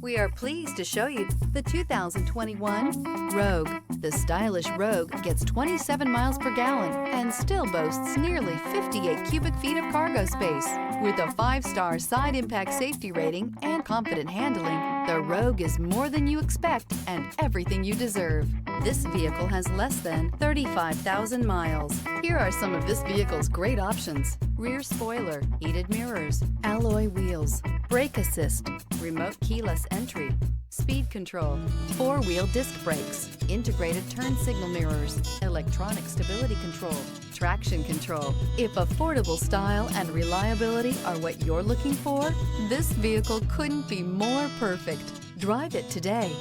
We are pleased to show you the 2021 Rogue. The stylish Rogue gets 27 miles per gallon and still boasts nearly 58 cubic feet of cargo space. With a 5-star side impact safety rating and confident handling, the Rogue is more than you expect and everything you deserve. This vehicle has less than 35,000 miles. Here are some of this vehicle's great options: rear spoiler, heated mirrors, alloy wheels, brake assist, remote keyless entry, speed control, 4-wheel disc brakes, integrated turn signal mirrors, electronic stability control, traction control. If affordable style and reliability are what you're looking for, this vehicle couldn't be more perfect. Drive it today.